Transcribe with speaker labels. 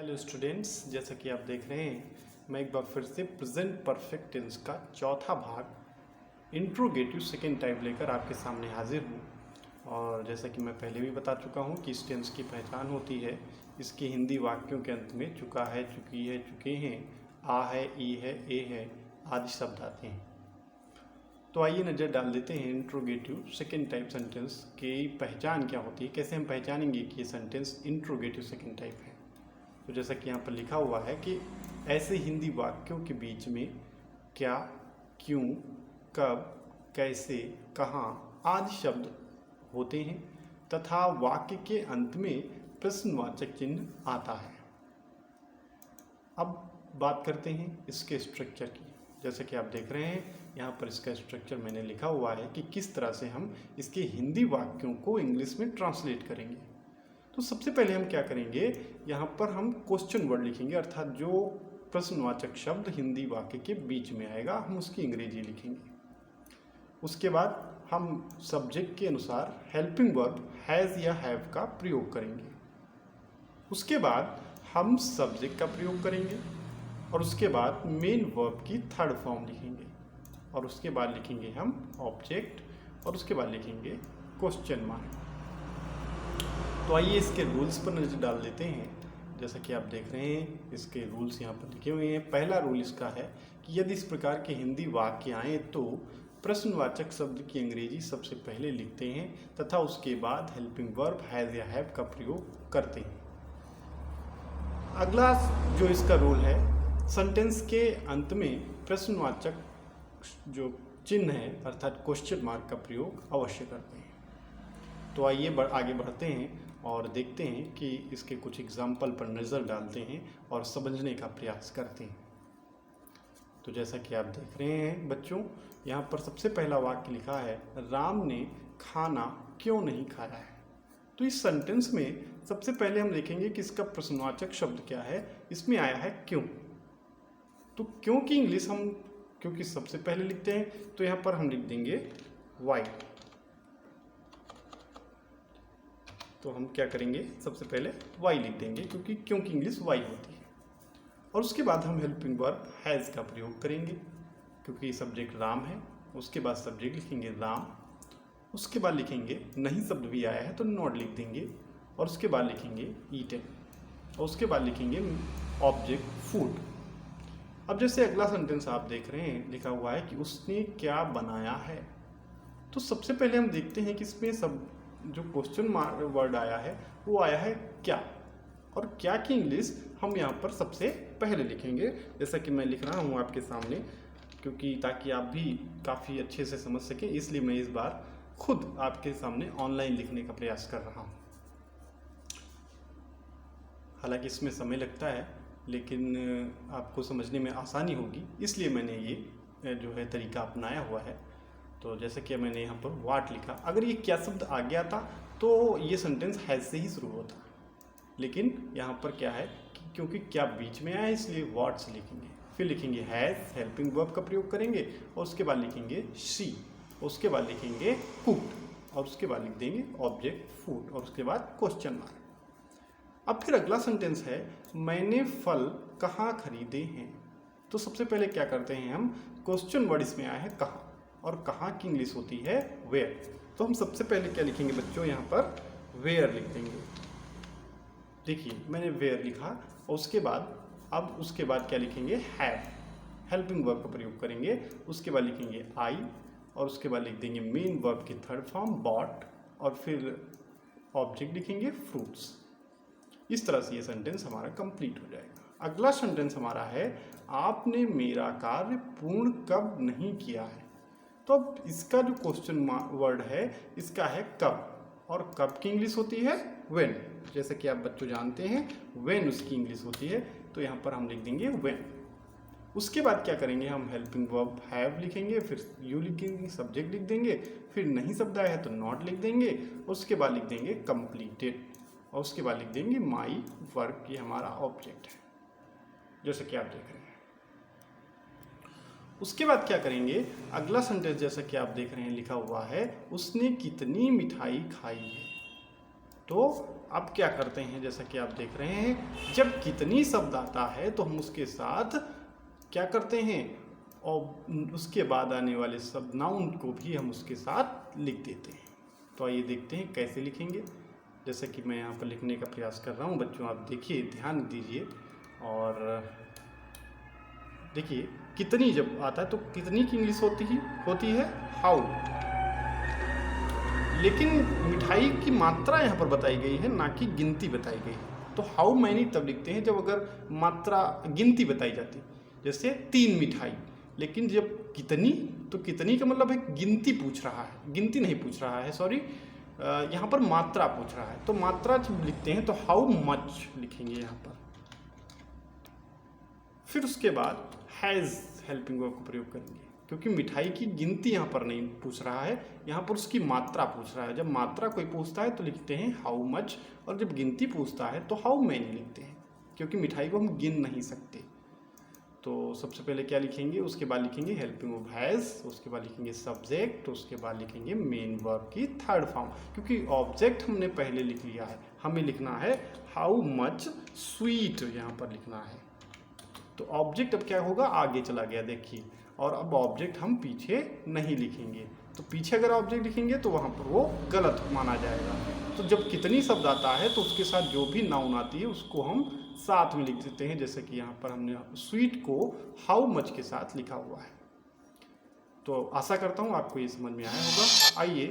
Speaker 1: Hello students, जैसा कि आप देख रहे हैं मैं एक बार फिर से प्रेजेंट परफेक्ट टेंस का चौथा भाग इंट्रोगेटिव सेकेंड टाइप लेकर आपके सामने हाजिर हूँ। और जैसा कि मैं पहले भी बता चुका हूँ कि इस टेंस की पहचान होती है इसके हिंदी वाक्यों के अंत में चुका है, चुकी है, चुके हैं, आ है, ई है, ए है आदि शब्द आते हैं। तो आइए नज़र डाल देते हैं इंट्रोगेटिव सेकेंड टाइप सेंटेंस की पहचान क्या होती है, कैसे हम पहचानेंगे कि ये सेंटेंस इंट्रोगेटिव सेकेंड टाइप है। तो जैसा कि यहाँ पर लिखा हुआ है कि ऐसे हिंदी वाक्यों के बीच में क्या, क्यों, कब, कैसे, कहाँ आदि शब्द होते हैं तथा वाक्य के अंत में प्रश्नवाचक चिन्ह आता है। अब बात करते हैं इसके स्ट्रक्चर की। जैसे कि आप देख रहे हैं यहाँ पर इसका स्ट्रक्चर मैंने लिखा हुआ है कि किस तरह से हम इसके हिंदी वाक्यों को इंग्लिश में ट्रांसलेट करेंगे। तो सबसे पहले हम क्या करेंगे, यहाँ पर हम क्वेश्चन वर्ड लिखेंगे, अर्थात जो प्रश्नवाचक शब्द हिंदी वाक्य के बीच में आएगा हम उसकी अंग्रेजी लिखेंगे। उसके बाद हम सब्जेक्ट के अनुसार हेल्पिंग वर्ब हैज़ या हैव का प्रयोग करेंगे। उसके बाद हम सब्जेक्ट का प्रयोग करेंगे और उसके बाद मेन वर्ब की थर्ड फॉर्म लिखेंगे और उसके बाद लिखेंगे हम ऑब्जेक्ट और उसके बाद लिखेंगे क्वेश्चन मार्क। तो आइए इसके रूल्स पर नजर डाल देते हैं। जैसा कि आप देख रहे हैं इसके रूल्स यहाँ पर लिखे हुए हैं। पहला रूल इसका है कि यदि इस प्रकार के हिंदी वाक्य आए तो प्रश्नवाचक शब्द की अंग्रेजी सबसे पहले लिखते हैं तथा उसके बाद हेल्पिंग वर्ब हैज़ या हैव का प्रयोग करते हैं। अगला जो इसका रूल है, सेंटेंस के अंत में प्रश्नवाचक जो चिन्ह है अर्थात क्वेश्चन मार्क का प्रयोग अवश्य करते हैं। तो आइए आगे बढ़ते हैं और देखते हैं कि इसके कुछ एग्जाम्पल पर नज़र डालते हैं और समझने का प्रयास करते हैं। तो जैसा कि आप देख रहे हैं बच्चों, यहाँ पर सबसे पहला वाक्य लिखा है राम ने खाना क्यों नहीं खाया है। तो इस सेंटेंस में सबसे पहले हम देखेंगे कि इसका प्रश्नवाचक शब्द क्या है। इसमें आया है क्यों। तो क्यों की इंग्लिश हम क्योंकि सबसे पहले लिखते हैं तो यहाँ पर हम लिख देंगे वाई। तो हम क्या करेंगे, सबसे पहले वाई लिख देंगे क्योंकि क्यों की इंग्लिश वाई होती है। और उसके बाद हम हेल्पिंग वर्ब हैज़ का प्रयोग करेंगे क्योंकि सब्जेक्ट राम है। उसके बाद सब्जेक्ट लिखेंगे राम, उसके बाद लिखेंगे नहीं शब्द भी आया है तो नॉट लिख देंगे और उसके बाद लिखेंगे ईटन और उसके बाद लिखेंगे ऑब्जेक्ट फूड। अब जैसे अगला सेंटेंस आप देख रहे हैं लिखा हुआ है कि उसने क्या बनाया है। तो सबसे पहले हम देखते हैं कि इसमें सब जो क्वेश्चन वर्ड आया है वो आया है क्या, और क्या की इंग्लिश हम यहाँ पर सबसे पहले लिखेंगे जैसा कि मैं लिख रहा हूँ आपके सामने, क्योंकि ताकि आप भी काफ़ी अच्छे से समझ सकें, इसलिए मैं इस बार खुद आपके सामने ऑनलाइन लिखने का प्रयास कर रहा हूँ। हालांकि इसमें समय लगता है लेकिन आपको समझने में आसानी होगी, इसलिए मैंने ये जो है तरीका अपनाया हुआ है। तो जैसे कि मैंने यहाँ पर वाट लिखा, अगर ये क्या शब्द आ गया था तो ये सेंटेंस हैज़ से ही शुरू होता, लेकिन यहाँ पर क्या है कि क्योंकि क्या बीच में आया है इसलिए वाट से लिखेंगे। फिर लिखेंगे हैज़, हेल्पिंग वर्ब का प्रयोग करेंगे और उसके बाद लिखेंगे शी, उसके बाद लिखेंगे कुक्ड और उसके बाद लिख देंगे ऑब्जेक्ट फूड और उसके बाद क्वेश्चन मार्क। अब फिर अगला सेंटेंस है मैंने फल कहाँ खरीदे हैं। तो सबसे पहले क्या करते हैं हम, क्वेश्चन वर्ड इसमें आया है कहाँ, और कहाँ की इंग्लिश होती है वेयर। तो हम सबसे पहले क्या लिखेंगे बच्चों, यहाँ पर वेयर लिख देंगे। देखिए मैंने वेयर लिखा और उसके बाद अब उसके बाद क्या लिखेंगे हैव, हेल्पिंग वर्ब का प्रयोग करेंगे। उसके बाद लिखेंगे आई और उसके बाद लिख देंगे मेन वर्ब की थर्ड फॉर्म बॉट और फिर ऑब्जेक्ट लिखेंगे फ्रूट्स। इस तरह से ये सेंटेंस हमारा कंप्लीट हो जाएगा। अगला सेंटेंस हमारा है आपने मेरा कार्य पूर्ण कब नहीं किया है। तो अब इसका जो क्वेश्चन वर्ड है इसका है कब, और कब की इंग्लिश होती है व्हेन। जैसे कि आप बच्चों जानते हैं व्हेन उसकी इंग्लिश होती है, तो यहाँ पर हम लिख देंगे व्हेन। उसके बाद क्या करेंगे, हम हेल्पिंग वर्ब हैव लिखेंगे, फिर यू लिखेंगे, सब्जेक्ट लिख देंगे, फिर नहीं शब्द आया है तो नॉट लिख देंगे, उसके बाद लिख देंगे कंप्लीटेड और उसके बाद लिख देंगे माई वर्क, ये हमारा ऑब्जेक्ट है जैसे कि आप देख रहे हैं। उसके बाद क्या करेंगे, अगला सेंटेंस जैसा कि आप देख रहे हैं लिखा हुआ है उसने कितनी मिठाई खाई है। तो अब क्या करते हैं, जैसा कि आप देख रहे हैं, जब कितनी शब्द आता है तो हम उसके साथ क्या करते हैं, और उसके बाद आने वाले शब्द नाउन को भी हम उसके साथ लिख देते हैं। तो आइए देखते हैं कैसे लिखेंगे। जैसे कि मैं यहाँ पर लिखने का प्रयास कर रहा हूँ, बच्चों आप देखिए, ध्यान दीजिए और देखिए कितनी जब आता है तो कितनी की इंग्लिश होती है हाउ, लेकिन मिठाई की मात्रा यहाँ पर बताई गई है, ना कि गिनती बताई गई है। तो हाउ मैनी तब लिखते हैं जब अगर मात्रा गिनती बताई जाती, जैसे 3 मिठाई, लेकिन जब कितनी, तो कितनी का मतलब है गिनती पूछ रहा है, गिनती नहीं पूछ रहा है, सॉरी, यहाँ पर मात्रा पूछ रहा है। तो मात्रा जब लिखते हैं तो हाउ मच लिखेंगे यहाँ पर। फिर उसके बाद हैज़ हेल्पिंग वर्ब का प्रयोग करेंगे, क्योंकि मिठाई की गिनती यहाँ पर नहीं पूछ रहा है, यहाँ पर उसकी मात्रा पूछ रहा है। जब मात्रा कोई पूछता है तो लिखते हैं हाउ मच, और जब गिनती पूछता है तो हाउ मैनी लिखते हैं, क्योंकि मिठाई को हम गिन नहीं सकते। तो सबसे पहले क्या लिखेंगे, उसके बाद लिखेंगे हेल्पिंग वर्ब हैज़, उसके बाद लिखेंगे सब्जेक्ट, उसके बाद लिखेंगे मेन वर्ब की थर्ड फॉर्म, क्योंकि ऑब्जेक्ट हमने पहले लिख लिया है, हमें लिखना है हाउ मच स्वीट, यहाँ पर लिखना है। तो ऑब्जेक्ट अब क्या होगा, आगे चला गया, देखिए, और अब ऑब्जेक्ट हम पीछे नहीं लिखेंगे। तो पीछे अगर ऑब्जेक्ट लिखेंगे तो वहाँ पर वो गलत माना जाएगा। तो जब कितनी शब्द आता है तो उसके साथ जो भी नाउन आती है उसको हम साथ में लिख देते हैं, जैसे कि यहाँ पर हमने स्वीट को हाउ मच के साथ लिखा हुआ है। तो आशा करता हूँ आपको ये समझ में आया होगा। आइए